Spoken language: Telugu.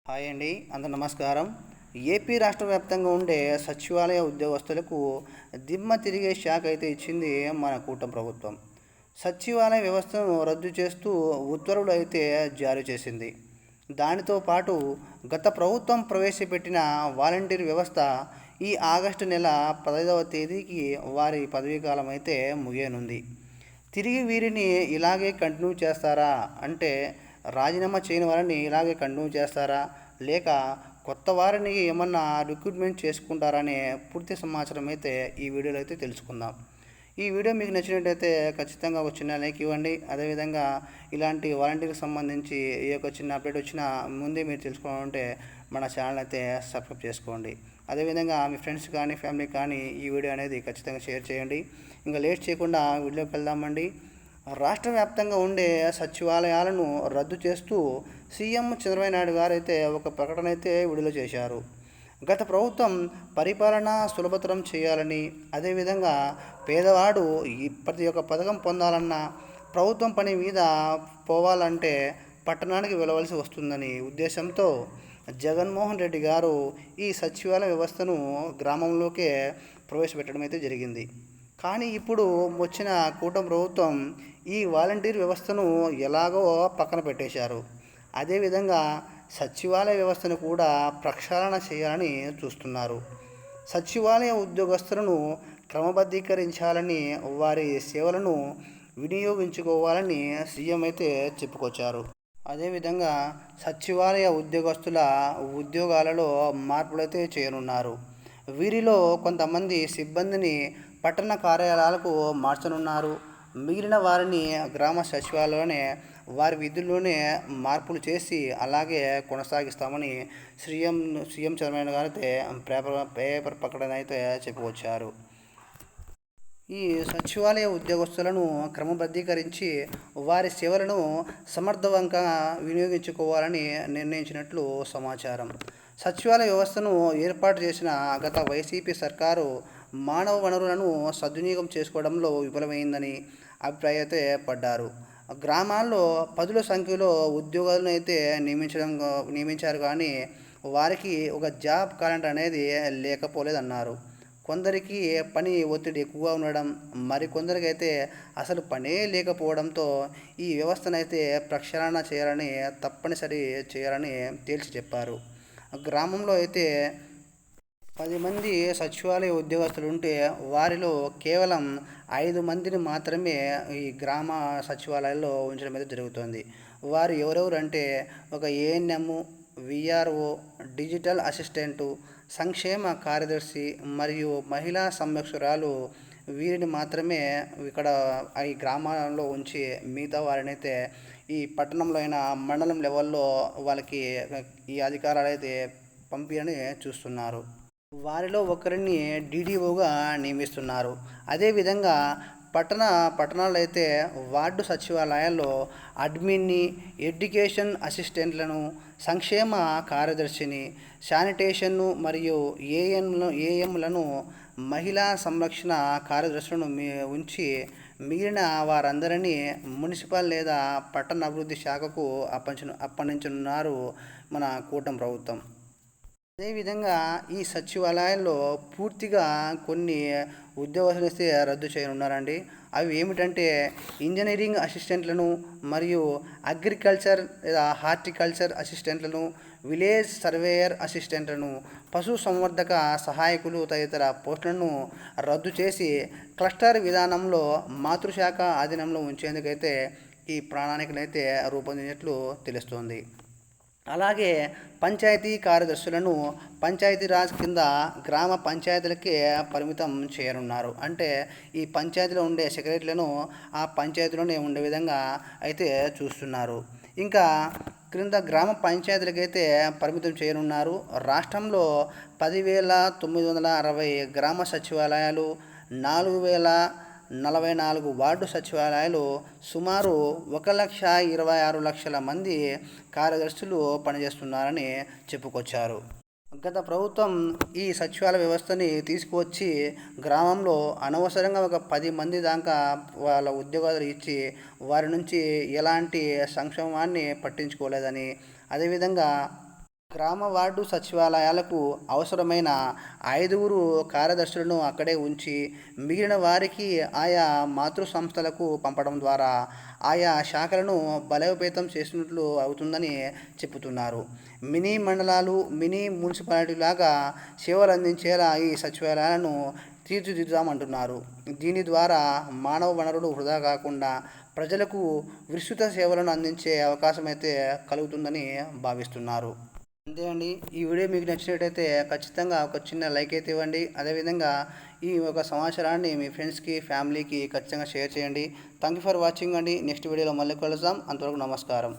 హాయ్ అండి, అందరు నమస్కారం. ఏపీ రాష్ట్ర వ్యాప్తంగా ఉండే సచివాలయ ఉద్యోగస్తులకు దిమ్మ తిరిగే షాక్ అయితే ఇచ్చింది మన కూటమి ప్రభుత్వం. సచివాలయ వ్యవస్థను రద్దు చేస్తూ ఉత్తర్వులు అయితే జారీ చేసింది. దానితో పాటు గత ప్రభుత్వం ప్రవేశపెట్టిన వాలంటీర్ వ్యవస్థ ఈ ఆగస్టు నెల 15వ తేదీకి వారి పదవీకాలం అయితే ముగియనుంది. తిరిగి వీరిని ఇలాగే కంటిన్యూ చేస్తారా అంటే రాజీనామా చేయని వారిని ఇలాగే కంటిన్యూ చేస్తారా, లేక కొత్త వారిని ఏమన్నా రిక్రూట్మెంట్ చేసుకుంటారనే పూర్తి సమాచారం అయితే ఈ వీడియోలో అయితే తెలుసుకుందాం. ఈ వీడియో మీకు నచ్చినట్టయితే ఖచ్చితంగా ఒక చిన్న లైక్ ఇవ్వండి. అదేవిధంగా ఇలాంటి వాలంటీర్కి సంబంధించి ఏ ఒక చిన్న అప్డేట్ వచ్చినా ముందే మీరు తెలుసుకోవాలంటే మన ఛానల్ అయితే సబ్స్క్రైబ్ చేసుకోండి. అదేవిధంగా మీ ఫ్రెండ్స్ కానీ ఫ్యామిలీ కానీ ఈ వీడియో అనేది ఖచ్చితంగా షేర్ చేయండి. ఇంకా లేట్ చేయకుండా వీడియోకి వెళ్దామండి. రాష్ట్ర వ్యాప్తంగా ఉండే సచివాలయాలను రద్దు చేస్తూ సీఎం చంద్రబాబు నాయుడు గారు అయితే ఒక ప్రకటన అయితే విడుదల చేశారు. గత ప్రభుత్వం పరిపాలన సులభతరం చేయాలని, అదేవిధంగా పేదవాడు ప్రతి ఒక్క పథకం పొందాలన్నా ప్రభుత్వం పని మీద పోవాలంటే పట్టణానికి వెళ్ళవలసి వస్తుందని ఉద్దేశంతో జగన్మోహన్ రెడ్డి గారు ఈ సచివాలయ వ్యవస్థను గ్రామంలోకే ప్రవేశపెట్టడం అయితే జరిగింది. కానీ ఇప్పుడు వచ్చిన కూటమి ప్రభుత్వం ఈ వాలంటీర్ వ్యవస్థను ఎలాగో పక్కన పెట్టేశారు. అదేవిధంగా సచివాలయ వ్యవస్థను కూడా ప్రక్షాళన చేయాలని చూస్తున్నారు. సచివాలయ ఉద్యోగస్తులను క్రమబద్ధీకరించాలని, వారి సేవలను వినియోగించుకోవాలని సీఎం అయితే చెప్పుకొచ్చారు. అదేవిధంగా సచివాలయ ఉద్యోగస్తుల ఉద్యోగాలలో మార్పులైతే చేయనున్నారు. వీరిలో కొంతమంది సిబ్బందిని పట్టణ కార్యాలయాలకు మార్చనున్నారు. మిగిలిన వారిని గ్రామ సచివాలయంలోనే వారి విధుల్లోనే మార్పులు చేసి అలాగే కొనసాగిస్తామని సీఎం చంద్రబాబు గారు అయితే పేపర్ ప్రకటన అయితే చెప్పుకొచ్చారు. ఈ సచివాలయ ఉద్యోగస్తులను క్రమబద్ధీకరించి వారి సేవలను సమర్థవంతంగా వినియోగించుకోవాలని నిర్ణయించినట్లు సమాచారం. సచివాలయ వ్యవస్థను ఏర్పాటు చేసిన గత వైసీపీ సర్కారు మానవ వనరులను సద్వినియోగం చేసుకోవడంలో విఫలమైందని అభిప్రాయతే పడ్డారు. గ్రామాల్లో పదుల సంఖ్యలో ఉద్యోగాలను అయితే నియమించారు, కానీ వారికి ఒక జాబ్ క్యాలెండర్ అనేది లేకపోలేదన్నారు. కొందరికి పని ఒత్తిడి ఎక్కువగా ఉండడం, మరికొందరికి అయితే అసలు పనే లేకపోవడంతో ఈ వ్యవస్థనైతే ప్రక్షాళన చేయాలని, తప్పనిసరి చేయాలని తేల్చి చెప్పారు. గ్రామంలో అయితే 10 మంది సచివాలయ ఉద్యోగస్తులు ఉంటే వారిలో కేవలం 5 మందిని మాత్రమే ఈ గ్రామ సచివాలయాల్లో ఉంచడం అయితే జరుగుతుంది. వారు ఎవరెవరు అంటే ఒక ఏఎన్ఎం, విఆర్ఓ, డిజిటల్ అసిస్టెంటు, సంక్షేమ కార్యదర్శి మరియు మహిళా సంరక్షకురాలు. వీరిని మాత్రమే ఇక్కడ ఈ గ్రామాలలో ఉంచి మిగతా వారిని అయితే ఈ పట్టణంలో అయినా మండలం లెవెల్లో వాళ్ళకి ఈ అధికారాలు అయితే పంపిణీ చూస్తున్నారు. వారిలో ఒకరిని డీడీఓగా నియమిస్తున్నారు. అదేవిధంగా పట్టణాల్లో అయితే వార్డు సచివాలయాల్లో అడ్మిన్ని, ఎడ్యుకేషన్ అసిస్టెంట్లను, సంక్షేమ కార్యదర్శిని, శానిటేషన్ను మరియు ఏఎంలను, మహిళా సంరక్షణ కార్యదర్శులను ఉంచి మిగిలిన వారందరినీ మున్సిపల్ లేదా పట్టణ అభివృద్ధి శాఖకు అప్పగించనున్నారు మన కూటమి ప్రభుత్వం. అదేవిధంగా ఈ సచివాలయాల్లో పూర్తిగా కొన్ని ఉద్యోగాలు రద్దు చేయనున్నారండి. అవి ఏమిటంటే ఇంజనీరింగ్ అసిస్టెంట్లను మరియు అగ్రికల్చర్ లేదా హార్టికల్చర్ అసిస్టెంట్లను, విలేజ్ సర్వేయర్ అసిస్టెంట్లను, పశు సంవర్ధక సహాయకులు తదితర పోస్టులను రద్దు చేసి క్లస్టర్ విధానంలో మాతృశాఖ ఆధీనంలో ఉంచేందుకైతే ఈ ప్రణాళికనైతే రూపొందించినట్లు తెలుస్తోంది. అలాగే పంచాయతీ కార్యదర్శులను పంచాయతీరాజ్ కింద గ్రామ పంచాయతీలకే పరిమితం చేయనున్నారు. అంటే ఈ పంచాయతీలో ఉండే సెక్రటరీలను ఆ పంచాయతీలోనే ఉండే విధంగా అయితే చూస్తున్నారు. ఇంకా క్రింద గ్రామ పంచాయతీలకైతే పరిమితం చేయనున్నారు. రాష్ట్రంలో 10,960 గ్రామ సచివాలయాలు, 4,044 వార్డు సచివాలయాలు, సుమారు 1,26,00,000 మంది కార్యదర్శులు పనిచేస్తున్నారని చెప్పుకొచ్చారు. గత ప్రభుత్వం ఈ సచివాలయ వ్యవస్థని తీసుకువచ్చి గ్రామంలో అనవసరంగా ఒక 10 మంది దాకా వాళ్ళ ఉద్యోగాలు ఇచ్చి వారి నుంచి ఎలాంటి సంక్షేమాన్ని పట్టించుకోలేదని, అదేవిధంగా గ్రామ వార్డు సచివాలయాలకు అవసరమైన 5 కార్యదర్శులను అక్కడే ఉంచి మిగిలిన వారికి ఆయా మాతృ సంస్థలకు పంపడం ద్వారా ఆయా శాఖలను బలోపేతం చేసినట్లు అవుతుందని చెబుతున్నారు. మినీ మండలాలు, మినీ మున్సిపాలిటీలాగా సేవలు అందించేలా ఈ సచివాలయాలను తీర్చిదిద్దామంటున్నారు. దీని ద్వారా మానవ వనరులు వృధా కాకుండా ప్రజలకు విస్తృత సేవలను అందించే అవకాశం అయితే కలుగుతుందని భావిస్తున్నారు. అంతే అండి. ఈ వీడియో మీకు నచ్చినట్టయితే ఖచ్చితంగా ఒక చిన్న లైక్ అయితే ఇవ్వండి. అదేవిధంగా ఈ ఒక సమాచారాన్ని మీ ఫ్రెండ్స్కి, ఫ్యామిలీకి ఖచ్చితంగా షేర్ చేయండి. థ్యాంక్ యూ ఫర్ వాచింగ్ అండి. నెక్స్ట్ వీడియోలో మళ్ళీ కలుద్దాం. అంతవరకు నమస్కారం.